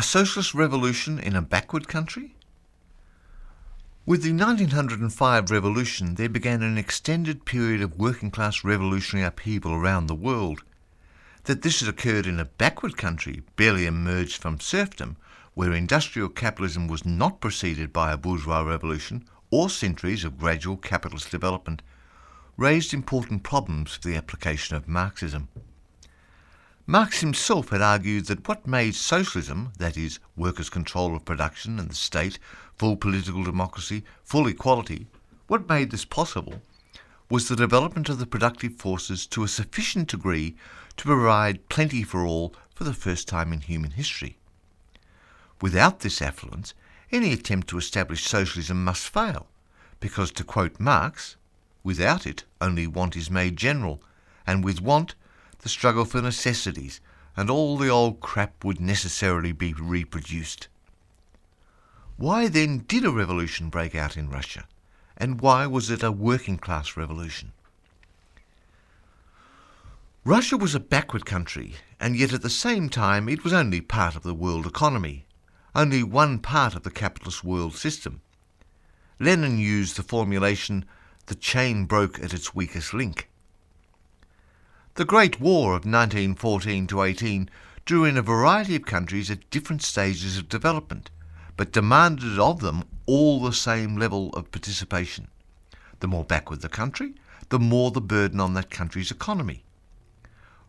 A socialist revolution in a backward country? With the 1905 revolution, there began an extended period of working-class revolutionary upheaval around the world. That this had occurred in a backward country, barely emerged from serfdom, where industrial capitalism was not preceded by a bourgeois revolution or centuries of gradual capitalist development, raised important problems for the application of Marxism. Marx himself had argued that what made socialism, that is, workers' control of production and the state, full political democracy, full equality, what made this possible was the development of the productive forces to a sufficient degree to provide plenty for all for the first time in human history. Without this affluence, any attempt to establish socialism must fail, because, to quote Marx, without it only want is made general, and with want the struggle for necessities, and all the old crap would necessarily be reproduced. Why then did a revolution break out in Russia, and why was it a working-class revolution? Russia was a backward country, and yet at the same time it was only part of the world economy, only one part of the capitalist world system. Lenin used the formulation, "the chain broke at its weakest link." The Great War of 1914 to 18 drew in a variety of countries at different stages of development, but demanded of them all the same level of participation. The more backward the country, the more the burden on that country's economy.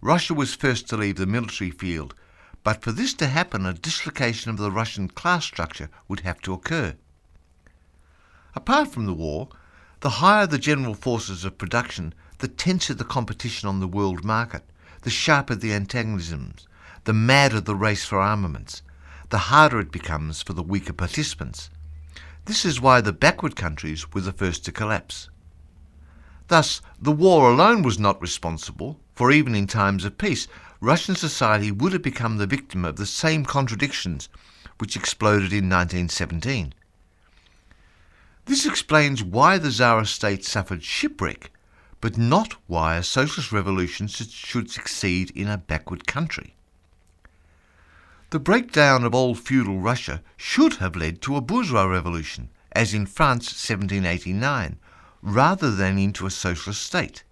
Russia was first to leave the military field, but for this to happen, a dislocation of the Russian class structure would have to occur. Apart from the war, the higher the general forces of production, the tenser the competition on the world market, the sharper the antagonisms, the madder the race for armaments, the harder it becomes for the weaker participants. This is why the backward countries were the first to collapse. Thus, the war alone was not responsible, for even in times of peace, Russian society would have become the victim of the same contradictions which exploded in 1917. This explains why the Tsarist state suffered shipwreck, but not why a socialist revolution should succeed in a backward country. The breakdown of old feudal Russia should have led to a bourgeois revolution, as in France 1789, rather than into a socialist state.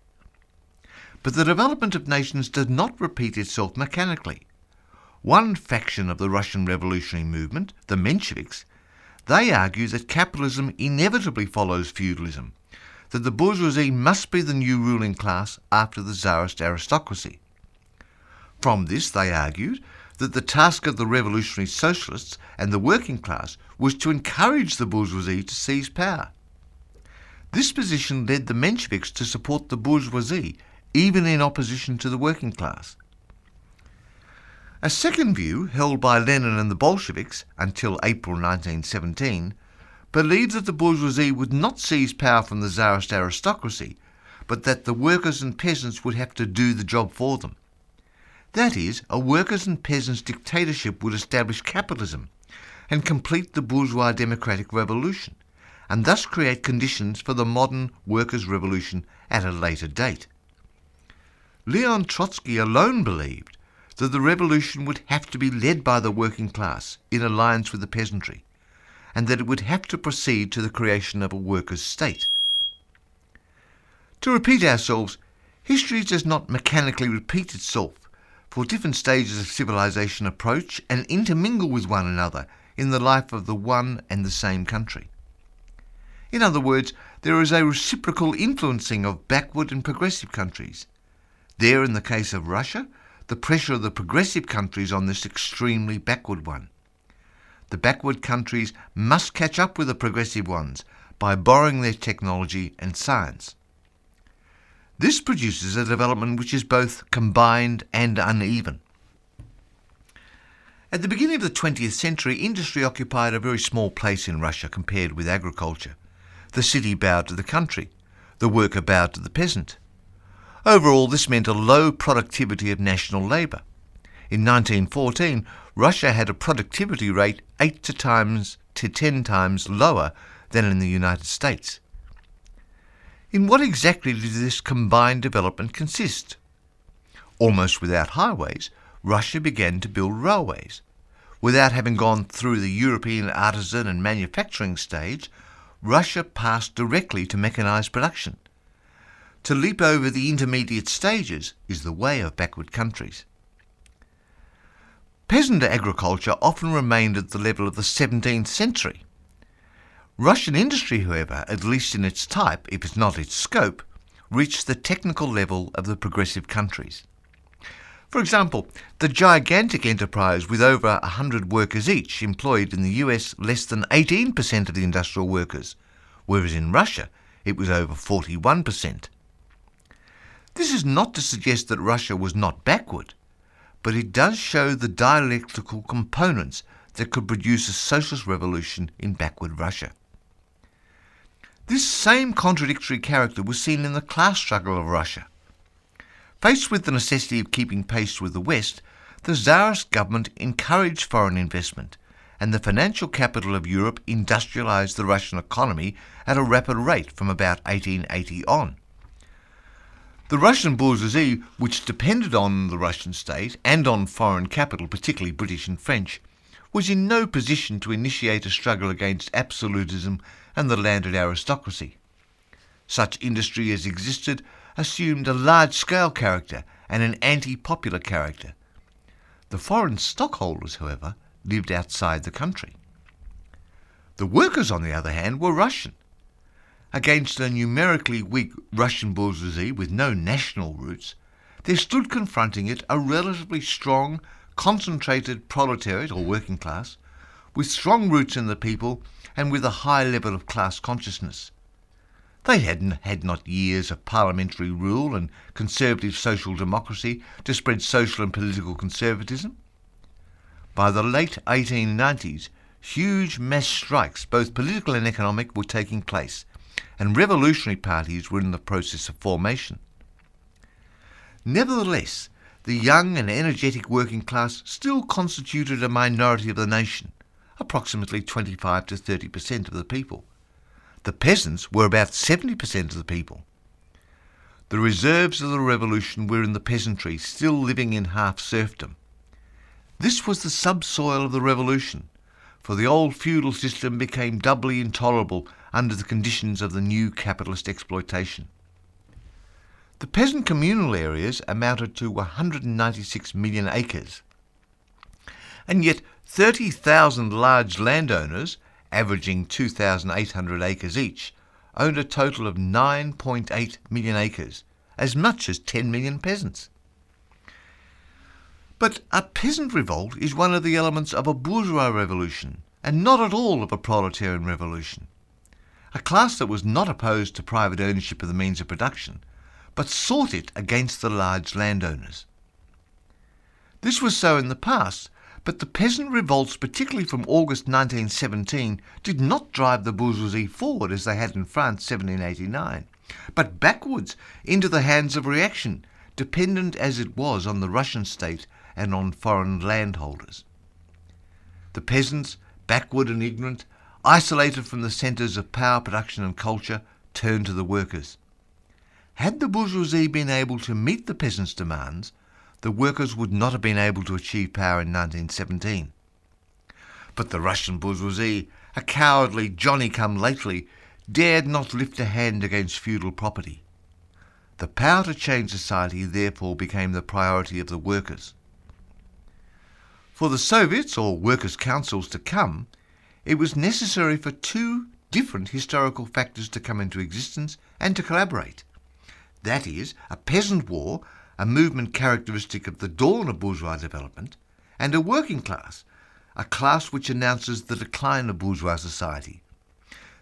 But the development of nations does not repeat itself mechanically. One faction of the Russian revolutionary movement, the Mensheviks, they argue that capitalism inevitably follows feudalism, that the bourgeoisie must be the new ruling class after the Tsarist aristocracy. From this they argued that the task of the revolutionary socialists and the working class was to encourage the bourgeoisie to seize power. This position led the Mensheviks to support the bourgeoisie, even in opposition to the working class. A second view, held by Lenin and the Bolsheviks until April 1917, believed that the bourgeoisie would not seize power from the Tsarist aristocracy, but that the workers and peasants would have to do the job for them. That is, a workers' and peasants' dictatorship would establish capitalism and complete the bourgeois democratic revolution, and thus create conditions for the modern workers' revolution at a later date. Leon Trotsky alone believed that the revolution would have to be led by the working class in alliance with the peasantry, and that it would have to proceed to the creation of a workers' state. To repeat ourselves, history does not mechanically repeat itself, for different stages of civilization approach and intermingle with one another in the life of the one and the same country. In other words, there is a reciprocal influencing of backward and progressive countries. There, in the case of Russia, the pressure of the progressive countries on this extremely backward one. The backward countries must catch up with the progressive ones by borrowing their technology and science. This produces a development which is both combined and uneven. At the beginning of the 20th century, industry occupied a very small place in Russia compared with agriculture. The city bowed to the country, the worker bowed to the peasant. Overall, this meant a low productivity of national labour. In 1914, Russia had a productivity rate 8 to 10 times lower than in the United States. In what exactly did this combined development consist? Almost without highways, Russia began to build railways. Without having gone through the European artisan and manufacturing stage, Russia passed directly to mechanised production. To leap over the intermediate stages is the way of backward countries. Peasant agriculture often remained at the level of the 17th century. Russian industry, however, at least in its type, if it's not its scope, reached the technical level of the progressive countries. For example, the gigantic enterprise with over 100 workers each employed in the US less than 18% of the industrial workers, whereas in Russia it was over 41%. This is not to suggest that Russia was not backward, but it does show the dialectical components that could produce a socialist revolution in backward Russia. This same contradictory character was seen in the class struggle of Russia. Faced with the necessity of keeping pace with the West, the Tsarist government encouraged foreign investment, and the financial capital of Europe industrialised the Russian economy at a rapid rate from about 1880 on. The Russian bourgeoisie, which depended on the Russian state and on foreign capital, particularly British and French, was in no position to initiate a struggle against absolutism and the landed aristocracy. Such industry as existed assumed a large-scale character and an anti-popular character. The foreign stockholders, however, lived outside the country. The workers, on the other hand, were Russian. Against a numerically weak Russian bourgeoisie with no national roots, there stood confronting it a relatively strong, concentrated proletariat or working class, with strong roots in the people and with a high level of class consciousness. They had not years of parliamentary rule and conservative social democracy to spread social and political conservatism. By the late 1890s, huge mass strikes, both political and economic, were taking place, and revolutionary parties were in the process of formation. Nevertheless, the young and energetic working class still constituted a minority of the nation, approximately 25 to 30% of the people. The peasants were about 70% of the people. The reserves of the revolution were in the peasantry, still living in half-serfdom. This was the subsoil of the revolution, for the old feudal system became doubly intolerable under the conditions of the new capitalist exploitation. The peasant communal areas amounted to 196 million acres, and yet 30,000 large landowners, averaging 2,800 acres each, owned a total of 9.8 million acres, as much as 10 million peasants. But a peasant revolt is one of the elements of a bourgeois revolution, and not at all of a proletarian revolution. A class that was not opposed to private ownership of the means of production, but sought it against the large landowners. This was so in the past, but the peasant revolts, particularly from August 1917, did not drive the bourgeoisie forward as they had in France 1789, but backwards into the hands of reaction, dependent as it was on the Russian state and on foreign landholders. The peasants, backward and ignorant, isolated from the centres of power, production and culture, turned to the workers. Had the bourgeoisie been able to meet the peasants' demands, the workers would not have been able to achieve power in 1917. But the Russian bourgeoisie, a cowardly Johnny-come-lately, dared not lift a hand against feudal property. The power to change society therefore became the priority of the workers. For the Soviets, or workers' councils, to come, it was necessary for two different historical factors to come into existence and to collaborate. That is, a peasant war, a movement characteristic of the dawn of bourgeois development, and a working class, a class which announces the decline of bourgeois society.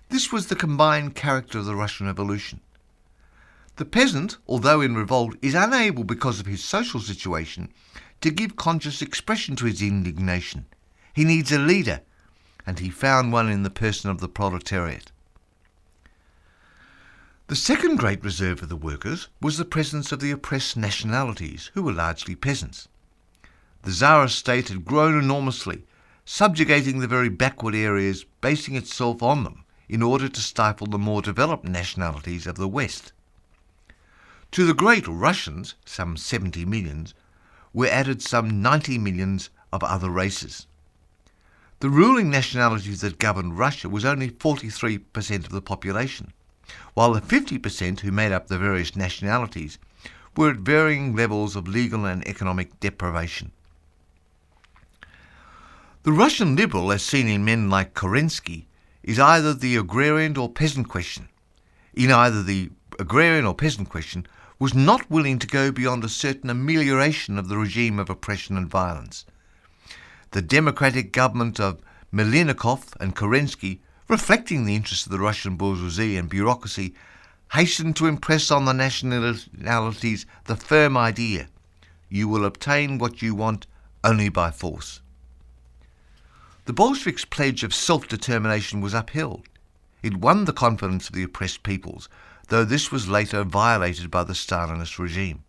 This was the combined character of the Russian Revolution. The peasant, although in revolt, is unable, because of his social situation, to give conscious expression to his indignation. He needs a leader, and he found one in the person of the proletariat. The second great reserve of the workers was the presence of the oppressed nationalities, who were largely peasants. The Tsarist state had grown enormously, subjugating the very backward areas, basing itself on them in order to stifle the more developed nationalities of the West. To the great Russians, some 70 millions, were added some 90 millions of other races. The ruling nationalities that governed Russia was only 43% of the population, while the 50% who made up the various nationalities were at varying levels of legal and economic deprivation. The Russian liberal, as seen in men like Kerensky, is either the agrarian or peasant question. In either the agrarian or peasant question, was not willing to go beyond a certain amelioration of the regime of oppression and violence. The democratic government of Melnikov and Kerensky, reflecting the interests of the Russian bourgeoisie and bureaucracy, hastened to impress on the nationalities the firm idea: you will obtain what you want only by force. The Bolsheviks' pledge of self-determination was upheld. It won the confidence of the oppressed peoples, though this was later violated by the Stalinist regime.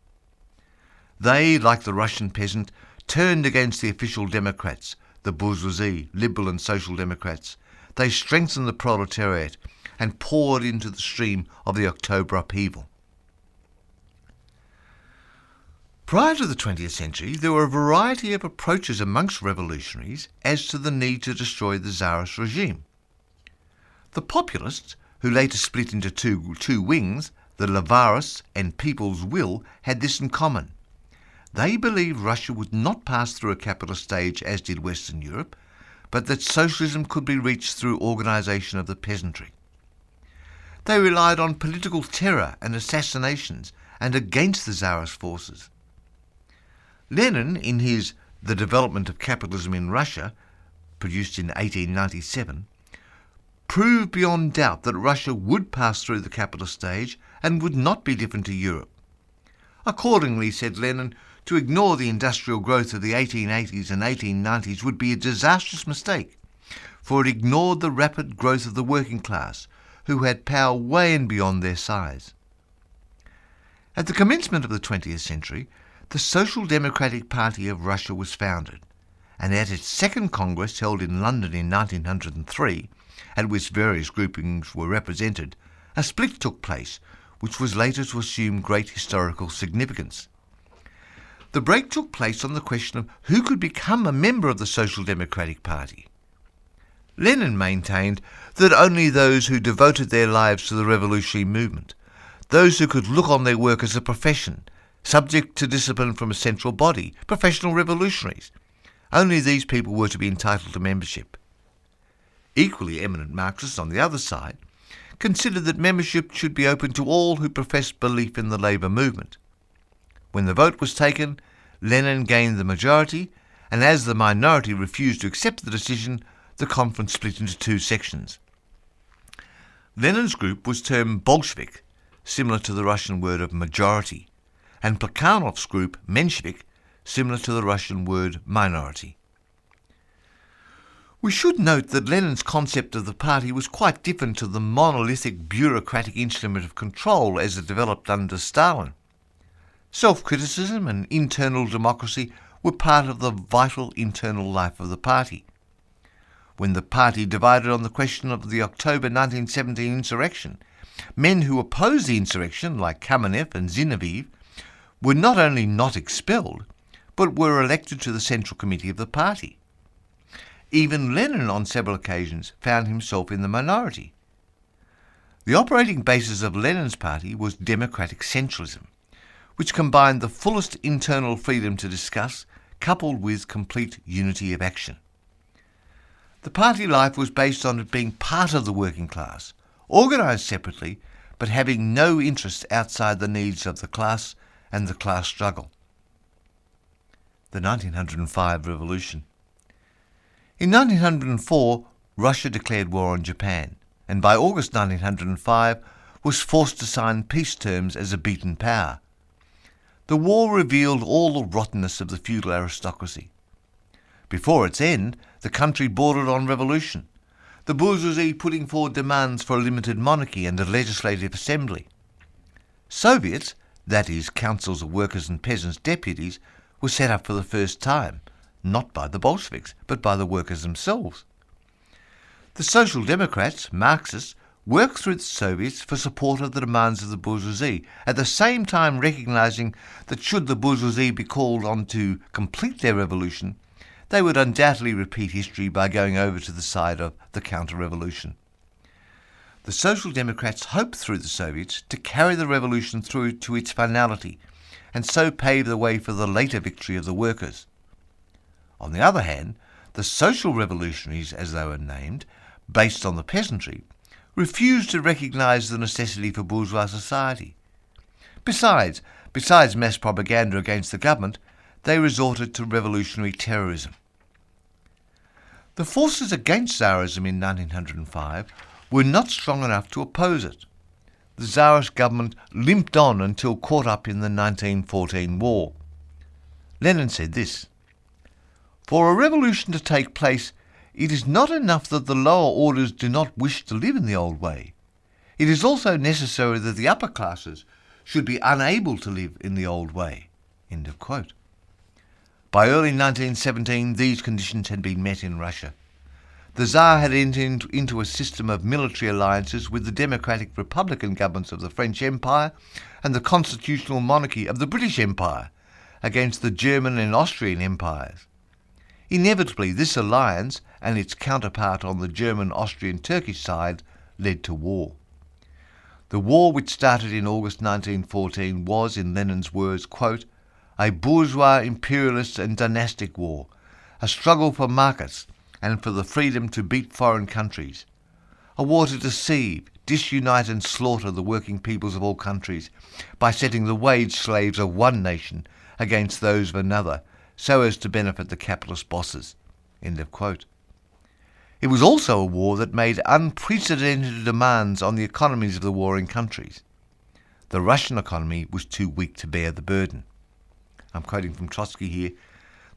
They, like the Russian peasant, turned against the official democrats, the bourgeoisie, liberal and social democrats. They strengthened the proletariat and poured into the stream of the October upheaval. Prior to the 20th century, there were a variety of approaches amongst revolutionaries as to the need to destroy the Tsarist regime. The populists, who later split into two wings, the Levarists and People's Will, had this in common. They believed Russia would not pass through a capitalist stage as did Western Europe, but that socialism could be reached through organisation of the peasantry. They relied on political terror and assassinations and against the Tsarist forces. Lenin, in his The Development of Capitalism in Russia, produced in 1897, proved beyond doubt that Russia would pass through the capitalist stage and would not be different to Europe. Accordingly, said Lenin, to ignore the industrial growth of the 1880s and 1890s would be a disastrous mistake, for it ignored the rapid growth of the working class, who had power way and beyond their size. At the commencement of the 20th century, the Social Democratic Party of Russia was founded, and at its second Congress held in London in 1903, at which various groupings were represented, a split took place, which was later to assume great historical significance. The break took place on the question of who could become a member of the Social Democratic Party. Lenin maintained that only those who devoted their lives to the revolutionary movement, those who could look on their work as a profession, subject to discipline from a central body, professional revolutionaries, only these people were to be entitled to membership. Equally eminent Marxists, on the other side, considered that membership should be open to all who professed belief in the labour movement. When the vote was taken, Lenin gained the majority, and as the minority refused to accept the decision, the conference split into two sections. Lenin's group was termed Bolshevik, similar to the Russian word of majority, and Plekhanov's group, Menshevik, similar to the Russian word minority. We should note that Lenin's concept of the party was quite different to the monolithic bureaucratic instrument of control as it developed under Stalin. Self-criticism and internal democracy were part of the vital internal life of the party. When the party divided on the question of the October 1917 insurrection, men who opposed the insurrection, like Kamenev and Zinoviev, were not only not expelled, but were elected to the Central Committee of the party. Even Lenin on several occasions found himself in the minority. The operating basis of Lenin's party was democratic centralism, which combined the fullest internal freedom to discuss, coupled with complete unity of action. The party life was based on it being part of the working class, organised separately, but having no interest outside the needs of the class and the class struggle. The 1905 Revolution. In 1904, Russia declared war on Japan, and by August 1905 was forced to sign peace terms as a beaten power. The war revealed all the rottenness of the feudal aristocracy. Before its end, the country bordered on revolution, the bourgeoisie putting forward demands for a limited monarchy and a legislative assembly. Soviets, that is, councils of workers and peasants' deputies, were set up for the first time, not by the Bolsheviks, but by the workers themselves. The Social Democrats, Marxists, worked through the Soviets for support of the demands of the bourgeoisie, at the same time recognising that should the bourgeoisie be called on to complete their revolution, they would undoubtedly repeat history by going over to the side of the counter-revolution. The Social Democrats hoped through the Soviets to carry the revolution through to its finality and so pave the way for the later victory of the workers. On the other hand, the social revolutionaries, as they were named, based on the peasantry, refused to recognise the necessity for bourgeois society. Besides mass propaganda against the government, they resorted to revolutionary terrorism. The forces against Tsarism in 1905 were not strong enough to oppose it. The Tsarist government limped on until caught up in the 1914 war. Lenin said this: "For a revolution to take place, it is not enough that the lower orders do not wish to live in the old way. It is also necessary that the upper classes should be unable to live in the old way." End of quote. By early 1917, these conditions had been met in Russia. The Tsar had entered into a system of military alliances with the democratic republican governments of the French Empire and the constitutional monarchy of the British Empire against the German and Austrian empires. Inevitably, this alliance and its counterpart on the German, Austrian, Turkish side led to war. The war, which started in August 1914, was, in Lenin's words, quote, "a bourgeois, imperialist and dynastic war, a struggle for markets and for the freedom to beat foreign countries, a war to deceive, disunite and slaughter the working peoples of all countries by setting the wage slaves of one nation against those of another, so as to benefit the capitalist bosses." End of quote. It was also a war that made unprecedented demands on the economies of the warring countries. The Russian economy was too weak to bear the burden. I'm quoting from Trotsky here.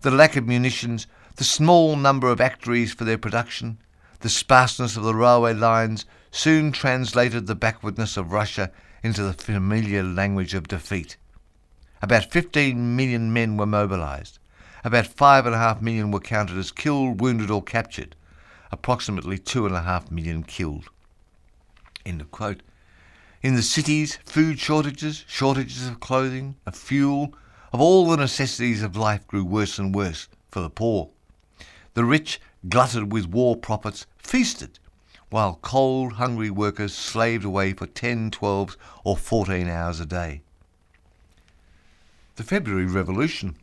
The lack of munitions, the small number of factories for their production, the sparseness of the railway lines soon translated the backwardness of Russia into the familiar language of defeat. About 15 million men were mobilised. About 5.5 million were counted as killed, wounded or captured. Approximately 2.5 million killed. End of quote. In the cities, food shortages of clothing, of fuel, of all the necessities of life grew worse and worse for the poor. The rich, glutted with war profits, feasted, while cold, hungry workers slaved away for 10, 12 or 14 hours a day. The February Revolution.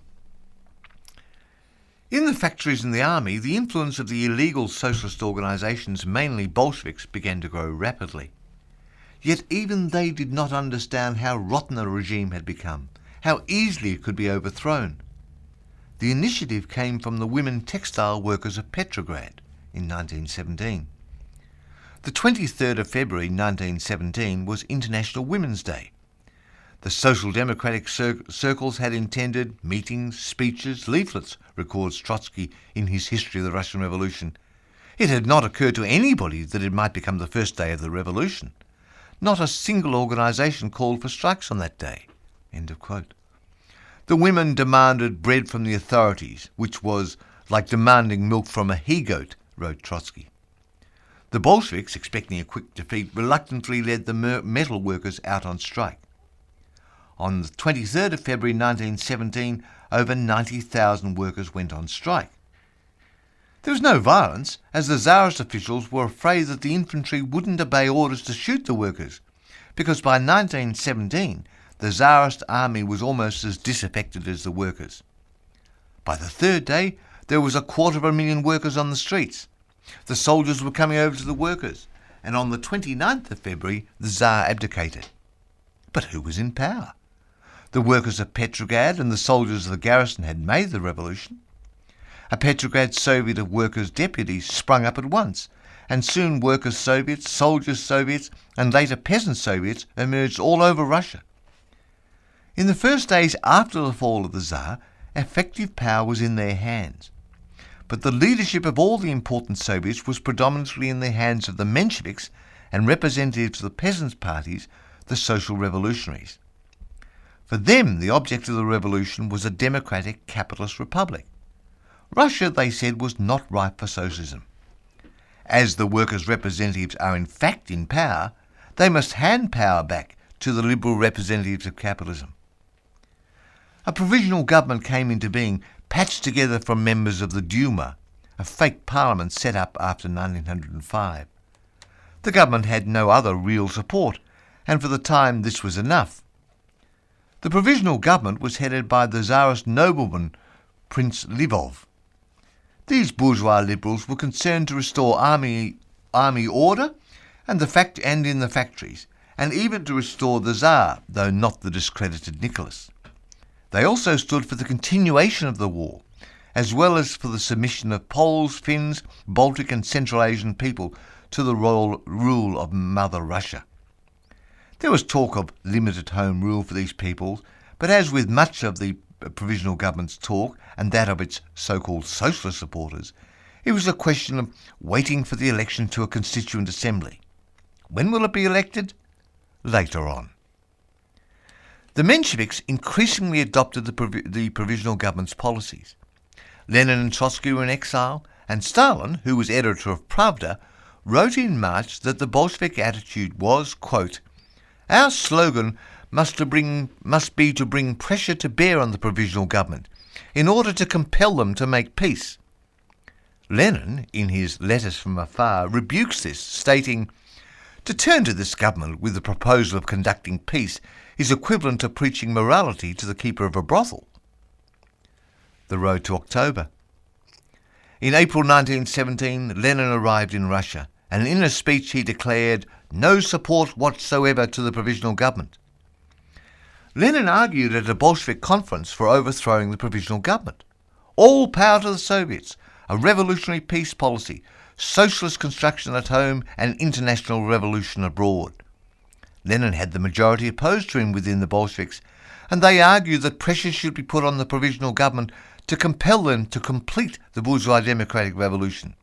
In the factories and the army, the influence of the illegal socialist organisations, mainly Bolsheviks, began to grow rapidly. Yet even they did not understand how rotten the regime had become, how easily it could be overthrown. The initiative came from the women textile workers of Petrograd in 1917. The 23rd of February 1917 was International Women's Day. The social democratic circles had intended meetings, speeches, leaflets, records Trotsky in his History of the Russian Revolution. It had not occurred to anybody that it might become the first day of the revolution. Not a single organisation called for strikes on that day. End of quote. The women demanded bread from the authorities, which was like demanding milk from a he-goat, wrote Trotsky. The Bolsheviks, expecting a quick defeat, reluctantly led the metal workers out on strike. On the 23rd of February 1917, over 90,000 workers went on strike. There was no violence, as the Tsarist officials were afraid that the infantry wouldn't obey orders to shoot the workers, because by 1917 the Tsarist army was almost as disaffected as the workers. By the third day, there was 250,000 workers on the streets. The soldiers were coming over to the workers, and on the 29th of February the Tsar abdicated. But who was in power? The workers of Petrograd and the soldiers of the garrison had made the revolution. A Petrograd Soviet of Workers' Deputies sprung up at once, and soon Workers' Soviets, Soldiers' Soviets, and later Peasant Soviets emerged all over Russia. In the first days after the fall of the Tsar, effective power was in their hands. But the leadership of all the important Soviets was predominantly in the hands of the Mensheviks and representatives of the peasants' parties, the social revolutionaries. For them, the object of the revolution was a democratic capitalist republic. Russia, they said, was not ripe for socialism. As the workers' representatives are in fact in power, they must hand power back to the liberal representatives of capitalism. A provisional government came into being patched together from members of the Duma, a fake parliament set up after 1905. The government had no other real support, and for the time this was enough. The provisional government was headed by the Tsarist nobleman Prince Lvov. These bourgeois liberals were concerned to restore army order and in the factories, and even to restore the Tsar, though not the discredited Nicholas. They also stood for the continuation of the war, as well as for the submission of Poles, Finns, Baltic and Central Asian people to the royal rule of Mother Russia. There was talk of limited home rule for these peoples, but as with much of the provisional government's talk and that of its so-called socialist supporters, it was a question of waiting for the election to a constituent assembly. When will it be elected? Later on. The Mensheviks increasingly adopted the provisional government's policies. Lenin and Trotsky were in exile, and Stalin, who was editor of Pravda, wrote in March that the Bolshevik attitude was, quote, "Our slogan must be to bring pressure to bear on the provisional government in order to compel them to make peace." Lenin, in his Letters from Afar, rebukes this, stating, "To turn to this government with the proposal of conducting peace is equivalent to preaching morality to the keeper of a brothel." The road to October. In April 1917, Lenin arrived in Russia, and in a speech he declared no support whatsoever to the provisional government. Lenin argued at a Bolshevik conference for overthrowing the provisional government. All power to the Soviets, a revolutionary peace policy, socialist construction at home and international revolution abroad. Lenin had the majority opposed to him within the Bolsheviks, and they argued that pressure should be put on the provisional government to compel them to complete the bourgeois democratic revolution.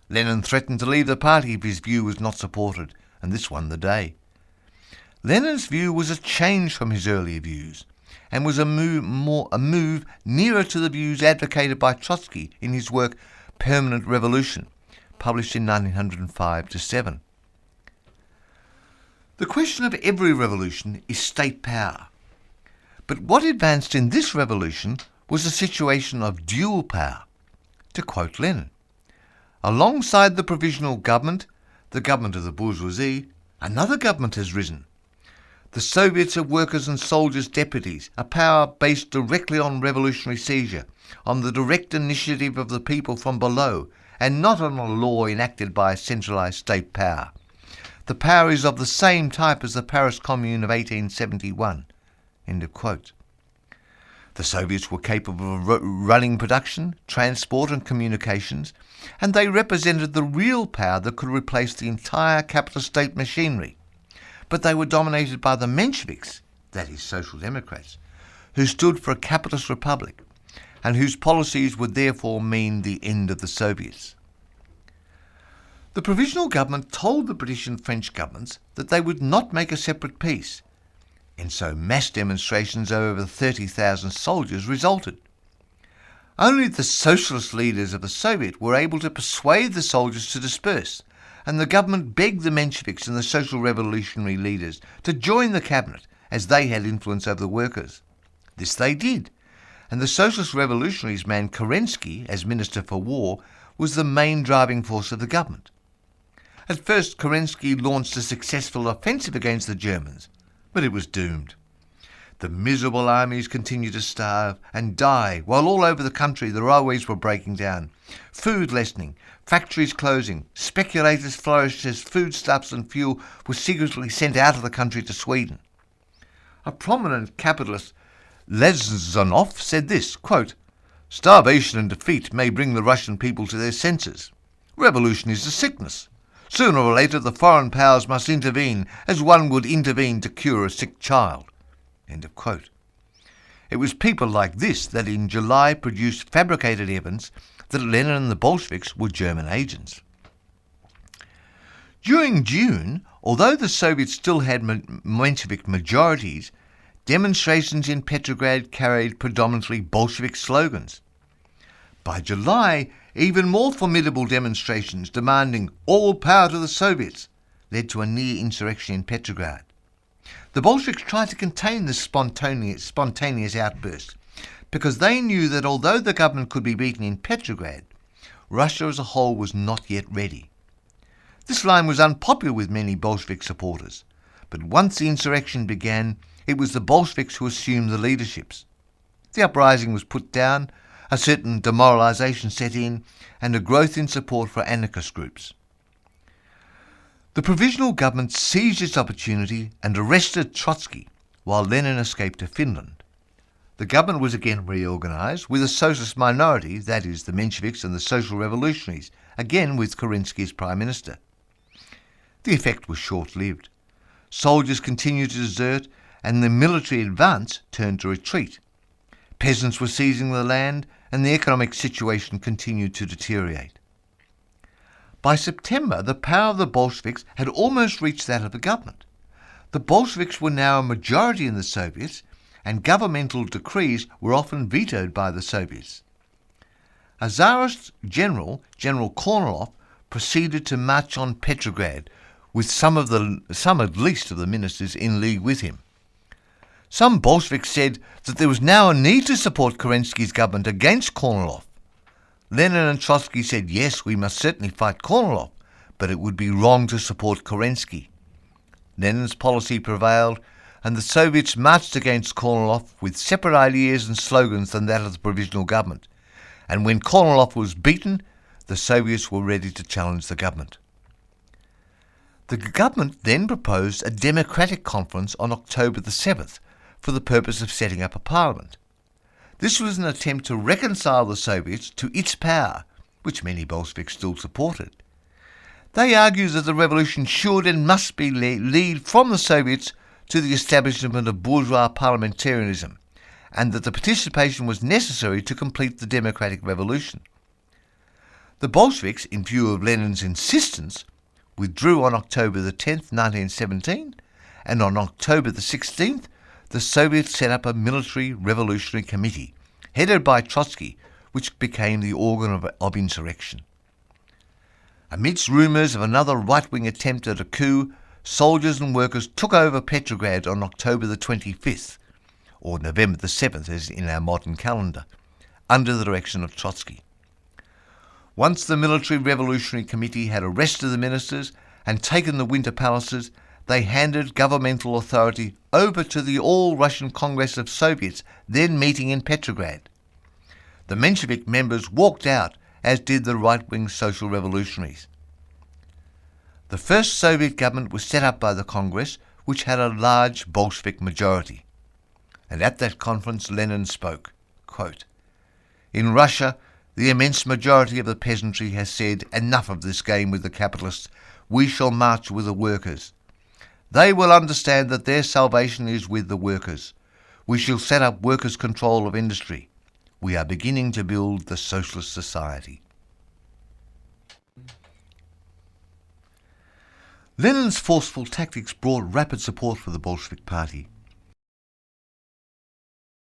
Lenin threatened to leave the party if his view was not supported, and this won the day. Lenin's view was a change from his earlier views, and was a move nearer to the views advocated by Trotsky in his work Permanent Revolution, published in 1905-7. The question of every revolution is state power. But what advanced in this revolution was a situation of dual power. To quote Lenin, "Alongside the provisional government, the government of the bourgeoisie, another government has risen. The Soviets are workers' and soldiers' deputies, a power based directly on revolutionary seizure, on the direct initiative of the people from below, and not on a law enacted by a centralised state power. The power is of the same type as the Paris Commune of 1871. End of quote. The Soviets were capable of running production, transport and communications, and they represented the real power that could replace the entire capitalist state machinery. But they were dominated by the Mensheviks, that is, Social Democrats, who stood for a capitalist republic, and whose policies would therefore mean the end of the Soviets. The provisional government told the British and French governments that they would not make a separate peace, and so mass demonstrations of over 30,000 soldiers resulted. Only the socialist leaders of the Soviet were able to persuade the soldiers to disperse, and the government begged the Mensheviks and the social revolutionary leaders to join the cabinet, as they had influence over the workers. This they did, and the socialist revolutionaries man Kerensky, as Minister for War, was the main driving force of the government. At first, Kerensky launched a successful offensive against the Germans, but it was doomed. The miserable armies continued to starve and die, while all over the country the railways were breaking down, food lessening, factories closing, speculators flourished as foodstuffs and fuel were secretly sent out of the country to Sweden. A prominent capitalist, Lezonov, said this, quote, "Starvation and defeat may bring the Russian people to their senses. Revolution is a sickness. Sooner or later the foreign powers must intervene, as one would intervene to cure a sick child." End of quote. It was people like this that in July produced fabricated evidence that Lenin and the Bolsheviks were German agents. During June, although the Soviets still had Menshevik majorities, demonstrations in Petrograd carried predominantly Bolshevik slogans. By July, even more formidable demonstrations demanding all power to the Soviets led to a near insurrection in Petrograd. The Bolsheviks tried to contain this spontaneous outburst, because they knew that although the government could be beaten in Petrograd, Russia as a whole was not yet ready. This line was unpopular with many Bolshevik supporters, but once the insurrection began, it was the Bolsheviks who assumed the leaderships. The uprising was put down, a certain demoralisation set in, and a growth in support for anarchist groups. The provisional government seized its opportunity and arrested Trotsky, while Lenin escaped to Finland. The government was again reorganised with a socialist minority, that is, the Mensheviks and the Social Revolutionaries, again with Kerensky as Prime Minister. The effect was short-lived. Soldiers continued to desert, and the military advance turned to retreat. Peasants were seizing the land, and the economic situation continued to deteriorate. By September, the power of the Bolsheviks had almost reached that of the government. The Bolsheviks were now a majority in the Soviets, and governmental decrees were often vetoed by the Soviets. A Tsarist general, General Kornilov, proceeded to march on Petrograd, with some at least of the ministers in league with him. Some Bolsheviks said that there was now a need to support Kerensky's government against Kornilov. Lenin and Trotsky said, yes, we must certainly fight Kornilov, but it would be wrong to support Kerensky. Lenin's policy prevailed, and the Soviets marched against Kornilov with separate ideas and slogans than that of the provisional government. And when Kornilov was beaten, the Soviets were ready to challenge the government. The government then proposed a democratic conference on October the 7th for the purpose of setting up a parliament. This was an attempt to reconcile the Soviets to its power, which many Bolsheviks still supported. They argued that the revolution should and must be lead from the Soviets to the establishment of bourgeois parliamentarism, and that the participation was necessary to complete the democratic revolution. The Bolsheviks, in view of Lenin's insistence, withdrew on October the 10th, 1917, and on October the 16th, the Soviets set up a military revolutionary committee, headed by Trotsky, which became the organ of insurrection. Amidst rumours of another right-wing attempt at a coup, soldiers and workers took over Petrograd on October the 25th, or November the 7th as in our modern calendar, under the direction of Trotsky. Once the military revolutionary committee had arrested the ministers and taken the winter palaces, they handed governmental authority over to the All-Russian Congress of Soviets, then meeting in Petrograd. The Menshevik members walked out, as did the right-wing social revolutionaries. The first Soviet government was set up by the Congress, which had a large Bolshevik majority. And at that conference Lenin spoke, quote, "In Russia, the immense majority of the peasantry has said, enough of this game with the capitalists. We shall march with the workers. They will understand that their salvation is with the workers. We shall set up workers' control of industry. We are beginning to build the socialist society." Lenin's forceful tactics brought rapid support for the Bolshevik Party.